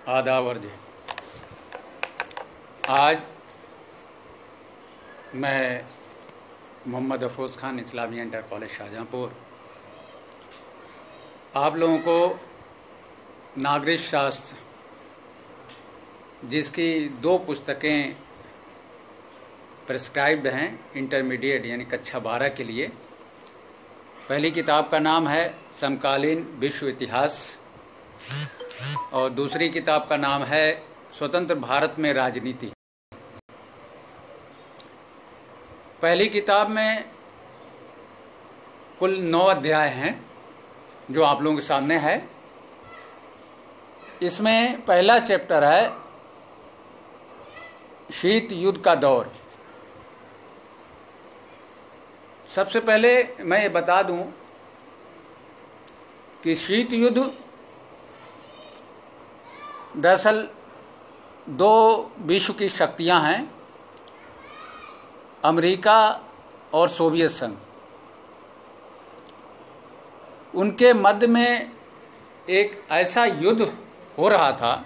आदाब अर्ज। आज मैं मोहम्मद अफरोज़ खान, इस्लामी इंटर कॉलेज शाहजहाँपुर, आप लोगों को नागरिक शास्त्र, जिसकी 2 पुस्तकें प्रिस्क्राइब्ड हैं इंटरमीडिएट यानी कक्षा 12 के लिए। पहली किताब का नाम है समकालीन विश्व इतिहास और दूसरी किताब का नाम है स्वतंत्र भारत में राजनीति। पहली किताब में कुल 9 अध्याय हैं जो आप लोगों के सामने है। इसमें पहला चैप्टर है शीत युद्ध का दौर। सबसे पहले मैं ये बता दूं कि शीत युद्ध दरअसल 2 विश्व की शक्तियां हैं, अमेरिका और सोवियत संघ। उनके मध्य में एक ऐसा युद्ध हो रहा था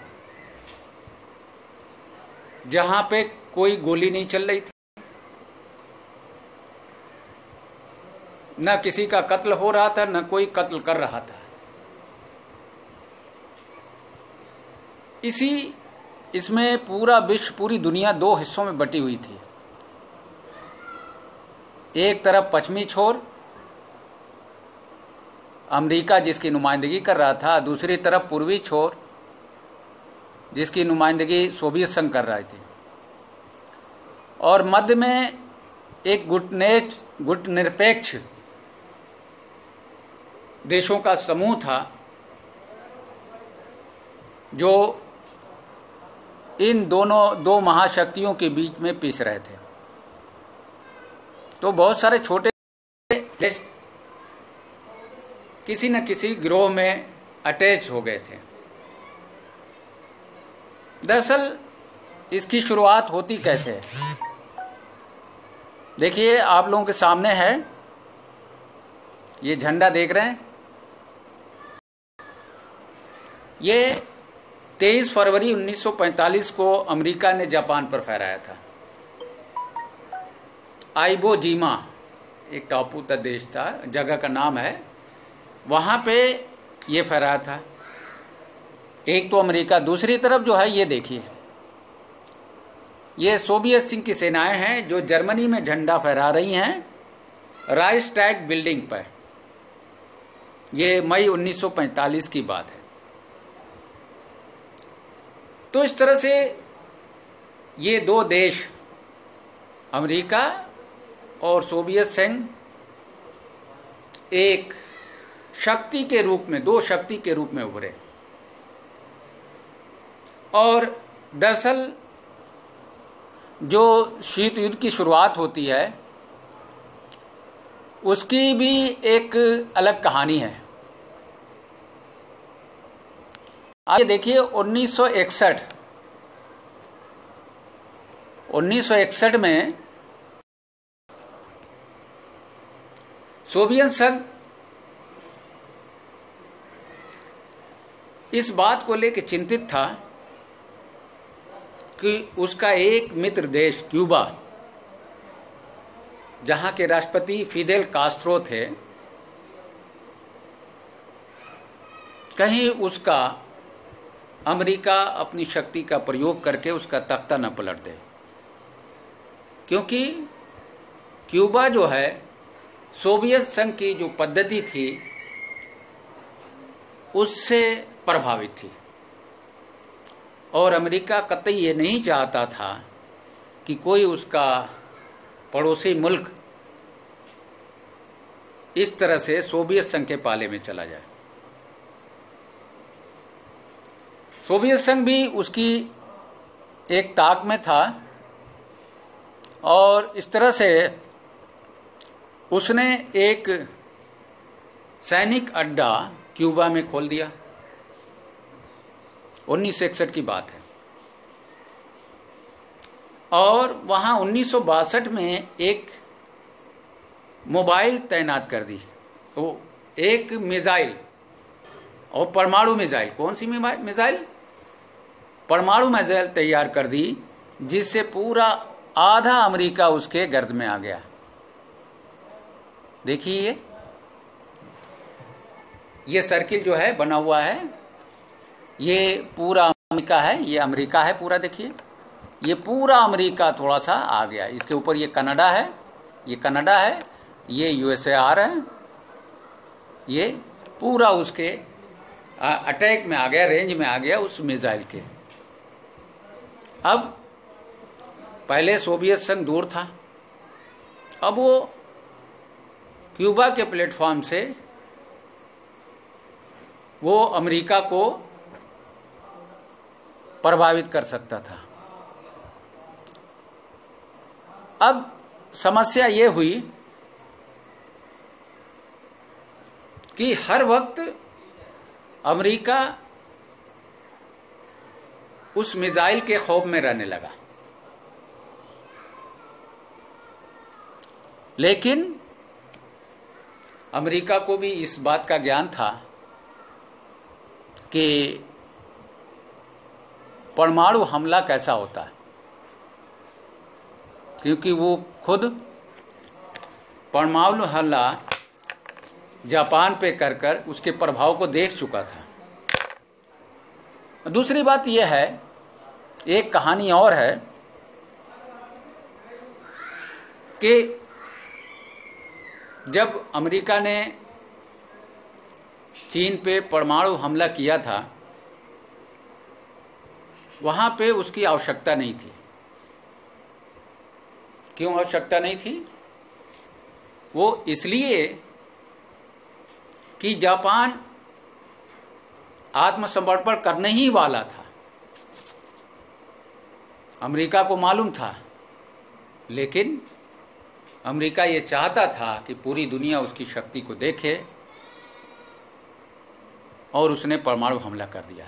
जहां पे कोई गोली नहीं चल रही थी, न किसी का कत्ल हो रहा था, न कोई कत्ल कर रहा था। इसमें पूरा विश्व, पूरी दुनिया 2 हिस्सों में बटी हुई थी। एक तरफ पश्चिमी छोर अमेरिका जिसकी नुमाइंदगी कर रहा था, दूसरी तरफ पूर्वी छोर जिसकी नुमाइंदगी सोवियत संघ कर रहे थे, और मध्य में एक गुटनिरपेक्ष देशों का समूह था जो इन 2 महाशक्तियों के बीच में पिस रहे थे। तो बहुत सारे छोटे देश किसी न किसी गिरोह में अटैच हो गए थे। दरअसल इसकी शुरुआत होती कैसे है, देखिए आप लोगों के सामने है, ये झंडा देख रहे हैं। ये 23 फरवरी 1945 को अमेरिका ने जापान पर फहराया था। आइबो जीमा एक टापू देश था, जगह का नाम है, वहां पे ये फहराया था। एक तो अमेरिका, दूसरी तरफ जो है ये देखिए, ये सोवियत संघ की सेनाएं हैं जो जर्मनी में झंडा फहरा रही हैं राइक्सटैग बिल्डिंग पर। ये मई 1945 की बात है। तो इस तरह से ये 2 देश, अमेरिका और सोवियत संघ, एक शक्ति के रूप में, 2 शक्ति के रूप में उभरे। और दरअसल जो शीत युद्ध की शुरुआत होती है उसकी भी एक अलग कहानी है। आइए देखिए 1961 में सोवियत संघ इस बात को लेकर चिंतित था कि उसका एक मित्र देश क्यूबा, जहां के राष्ट्रपति फिदेल कास्ट्रो थे, कहीं उसका अमेरिका अपनी शक्ति का प्रयोग करके उसका तख्ता न पलट दे। क्योंकि क्यूबा जो है सोवियत संघ की जो पद्धति थी उससे प्रभावित थी, और अमेरिका कतई ये नहीं चाहता था कि कोई उसका पड़ोसी मुल्क इस तरह से सोवियत संघ के पाले में चला जाए। सोवियत संघ भी उसकी एक ताक में था, और इस तरह से उसने एक सैनिक अड्डा क्यूबा में खोल दिया। 1961 की बात है। और वहाँ 1962 में एक मोबाइल तैनात कर दी, तो एक मिसाइल और परमाणु मिसाइल। कौन सी मिसाइल? परमाणु मिसाइल तैयार कर दी, जिससे पूरा आधा अमेरिका उसके गर्द में आ गया। देखिए ये सर्किल जो है बना हुआ है, ये पूरा अमेरिका है, ये अमेरिका है पूरा। देखिए ये पूरा अमेरिका थोड़ा सा आ गया, इसके ऊपर ये कनाडा है, ये कनाडा है, ये यूएसएआर है, ये पूरा उसके अटैक में आ गया, रेंज में आ गया उस मिसाइल के। अब पहले सोवियत संघ दूर था, अब वो क्यूबा के प्लेटफॉर्म से वो अमेरिका को प्रभावित कर सकता था। अब समस्या ये हुई कि हर वक्त अमेरिका उस मिसाइल के खौफ में रहने लगा, लेकिन अमेरिका को भी इस बात का ज्ञान था कि परमाणु हमला कैसा होता है, क्योंकि वो खुद परमाणु हमला जापान पे कर उसके प्रभाव को देख चुका था। दूसरी बात यह है, एक कहानी और है कि जब अमेरिका ने चीन पे परमाणु हमला किया था, वहां पे उसकी आवश्यकता नहीं थी। क्यों आवश्यकता नहीं थी? वो इसलिए कि जापान आत्मसमर्पण करने ही वाला था। अमेरिका को मालूम था, लेकिन अमेरिका ये चाहता था कि पूरी दुनिया उसकी शक्ति को देखे, और उसने परमाणु हमला कर दिया।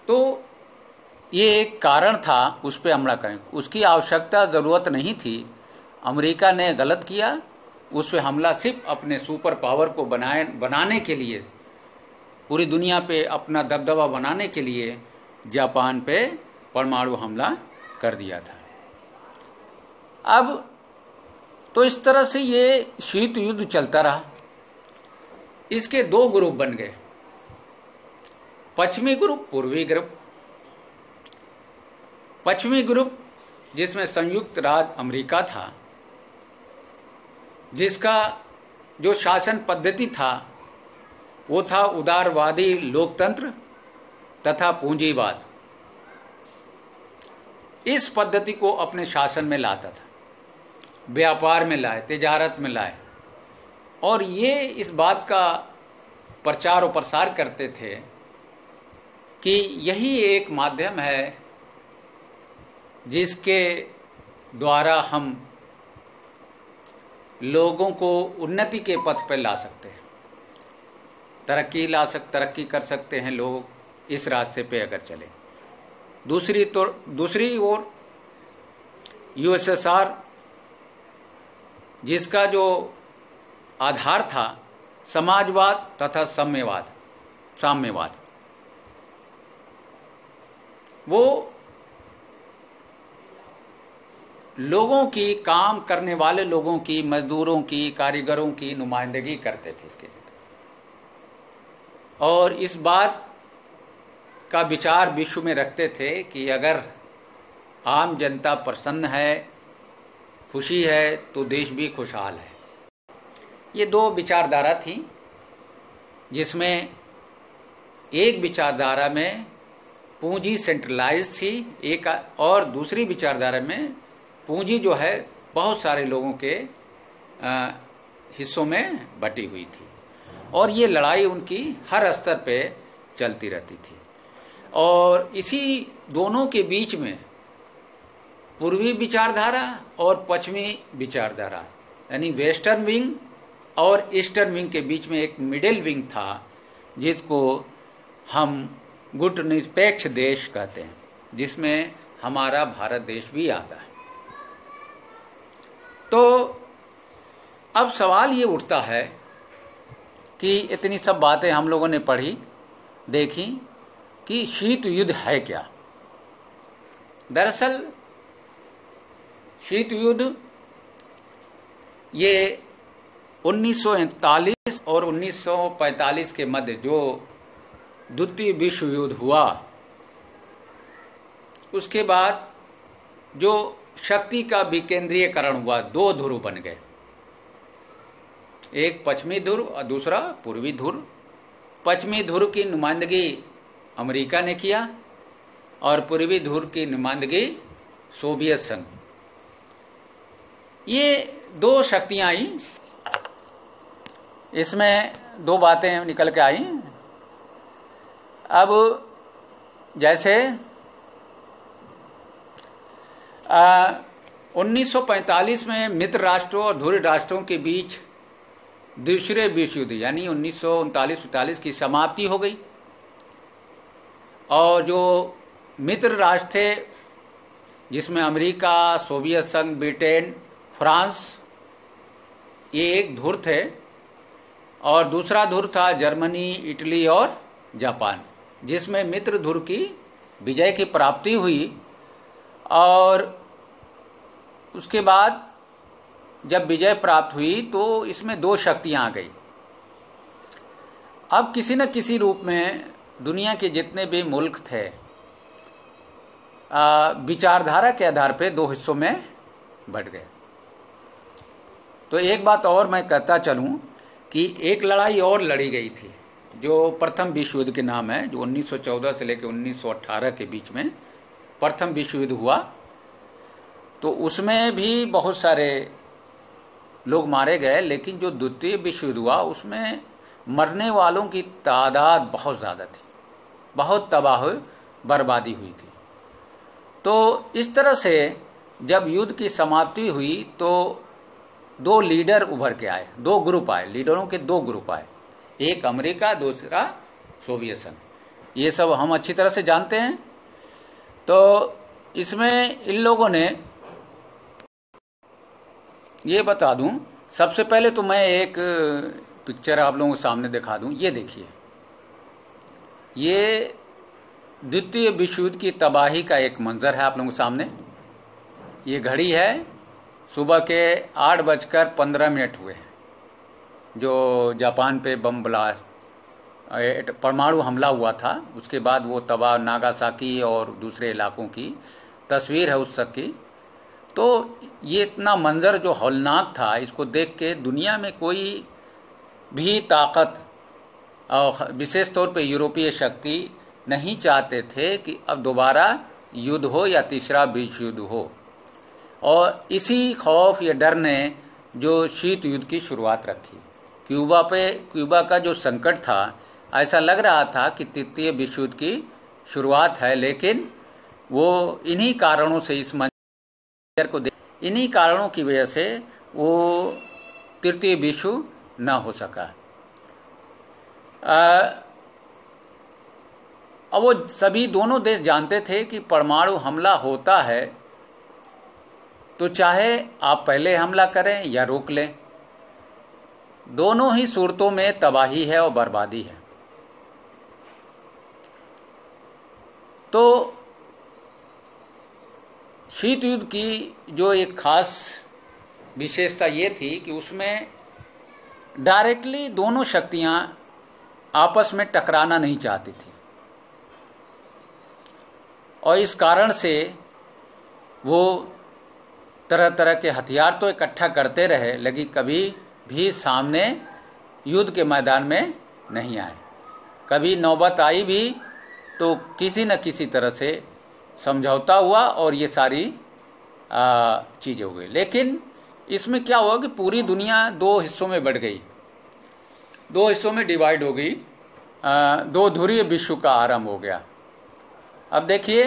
तो ये एक कारण था उस पर हमला करें, उसकी आवश्यकता ज़रूरत नहीं थी। अमेरिका ने गलत किया, उस पर हमला सिर्फ अपने सुपर पावर को बनाने के लिए, पूरी दुनिया पे अपना दबदबा बनाने के लिए जापान पे परमाणु हमला कर दिया था। अब तो इस तरह से ये शीत युद्ध चलता रहा। इसके दो ग्रुप बन गए, पश्चिमी ग्रुप, पूर्वी ग्रुप। पश्चिमी ग्रुप जिसमें संयुक्त राज्य अमेरिका था, जिसका जो शासन पद्धति था वो था उदारवादी लोकतंत्र तथा पूंजीवाद। इस पद्धति को अपने शासन में लाता था, व्यापार में लाए, तिजारत में लाए, और ये इस बात का प्रचार और प्रसार करते थे कि यही एक माध्यम है जिसके द्वारा हम लोगों को उन्नति के पथ पर ला सकते हैं, तरक्की कर सकते हैं लोग इस रास्ते पे अगर चले। दूसरी ओर यूएसएसआर, जिसका जो आधार था समाजवाद तथा साम्यवाद, वो लोगों की, काम करने वाले लोगों की, मजदूरों की, कारीगरों की नुमाइंदगी करते थे इसके लिए। और इस बात का विचार विश्व में रखते थे कि अगर आम जनता प्रसन्न है, खुशी है, तो देश भी खुशहाल है। ये दो विचारधारा थी, जिसमें एक विचारधारा में पूंजी सेंट्रलाइज थी, एक और दूसरी विचारधारा में पूंजी जो है बहुत सारे लोगों के हिस्सों में बटी हुई थी, और ये लड़ाई उनकी हर स्तर पे चलती रहती थी। और इसी दोनों के बीच में पूर्वी विचारधारा और पश्चिमी विचारधारा, यानी वेस्टर्न विंग और ईस्टर्न विंग के बीच में एक मिडिल विंग था, जिसको हम गुटनिरपेक्ष देश कहते हैं, जिसमें हमारा भारत देश भी आता है। तो अब सवाल ये उठता है कि इतनी सब बातें हम लोगों ने पढ़ी, देखी, कि शीत युद्ध है क्या। दरअसल शीत युद्ध ये 1939 और 1945 के मध्य जो द्वितीय विश्व युद्ध हुआ, उसके बाद जो शक्ति का विकेंद्रीयकरण हुआ, दो ध्रुव बन गए, एक पश्चिमी ध्रुव और दूसरा पूर्वी ध्रुव। पश्चिमी ध्रुव की नुमाइंदगी अमेरिका ने किया और पूर्वी ध्रुव की नुमाइंदगी सोवियत संघ। ये दो शक्तियां आई, इसमें दो बातें निकल के आई। अब जैसे 1945 में मित्र राष्ट्रों और ध्रुव राष्ट्रों के बीच दूसरे विश्व युद्ध यानी 1939-45 की समाप्ति हो गई, और जो मित्र राष्ट्र थे जिसमें अमेरिका, सोवियत संघ, ब्रिटेन, फ्रांस, ये एक ध्रुव थे, और दूसरा ध्रुव था जर्मनी, इटली और जापान, जिसमें मित्र ध्रुव की विजय की प्राप्ति हुई। और उसके बाद जब विजय प्राप्त हुई तो इसमें दो शक्तियां आ गई। अब किसी न किसी रूप में दुनिया के जितने भी मुल्क थे विचारधारा के आधार पर दो हिस्सों में बंट गए। तो एक बात और मैं कहता चलूं कि एक लड़ाई और लड़ी गई थी जो प्रथम विश्व युद्ध के नाम है, जो 1914 से लेकर 1918 के बीच में प्रथम विश्व युद्ध हुआ। तो उसमें भी बहुत सारे लोग मारे गए, लेकिन जो द्वितीय विश्व युद्ध हुआ उसमें मरने वालों की तादाद बहुत ज़्यादा थी, बहुत तबाह बर्बादी हुई थी। तो इस तरह से जब युद्ध की समाप्ति हुई तो दो लीडर उभर के आए, दो ग्रुप आए, लीडरों के दो ग्रुप आए, एक अमेरिका, दूसरा सोवियत संघ। ये सब हम अच्छी तरह से जानते हैं। तो इसमें इन लोगों ने, ये बता दूं, सबसे पहले तो मैं एक पिक्चर आप लोगों के सामने दिखा दूं। ये देखिए, ये द्वितीय विश्व युद्ध की तबाही का एक मंजर है आप लोगों के सामने। ये घड़ी है, सुबह के 8:15 हुए हैं जो जापान पे बम ब्लास्ट, परमाणु हमला हुआ था। उसके बाद वो तबाह नागासाकी और दूसरे इलाकों की तस्वीर है उस तक की। तो ये इतना मंजर जो हौलनाक था, इसको देख के दुनिया में कोई भी ताकत और विशेष तौर पे यूरोपीय शक्ति नहीं चाहते थे कि अब दोबारा युद्ध हो या तीसरा विश्व युद्ध हो। और इसी खौफ या डर ने जो शीत युद्ध की शुरुआत रखी। क्यूबा का जो संकट था, ऐसा लग रहा था कि तृतीय विश्व युद्ध की शुरुआत है, लेकिन वो इन्हीं कारणों से इन्हीं कारणों की वजह से वो तृतीय विश्व न हो सका। अब वो सभी दोनों देश जानते थे कि परमाणु हमला होता है तो चाहे आप पहले हमला करें या रोक लें, दोनों ही सूरतों में तबाही है और बर्बादी है। तो शीत युद्ध की जो एक खास विशेषता ये थी कि उसमें डायरेक्टली दोनों शक्तियां आपस में टकराना नहीं चाहती थी, और इस कारण से वो तरह तरह के हथियार तो इकट्ठा करते रहे, लेकिन कभी भी सामने युद्ध के मैदान में नहीं आए। कभी नौबत आई भी तो किसी न किसी तरह से समझौता हुआ और ये सारी चीज़ें हो गई। लेकिन इसमें क्या हुआ कि पूरी दुनिया दो हिस्सों में बढ़ गई, दो हिस्सों में डिवाइड हो गई, दो ध्रुवीय विश्व का आरंभ हो गया। अब देखिए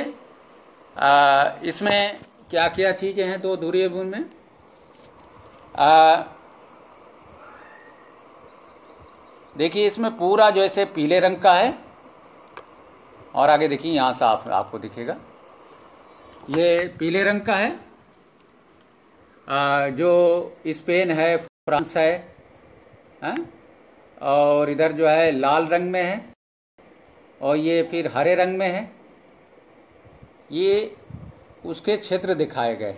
इसमें क्या क्या चीज़ें हैं दो ध्रुवीय विश्व में। देखिए इसमें पूरा जो ऐसे पीले रंग का है, और आगे देखिए यहाँ से आपको दिखेगा ये पीले रंग का है, जो स्पेन है, फ्रांस है, और इधर जो है लाल रंग में है, और ये फिर हरे रंग में है, ये उसके क्षेत्र दिखाए गए।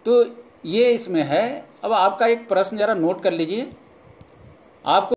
तो ये इसमें है। अब आपका एक प्रश्न जरा नोट कर लीजिए। आपको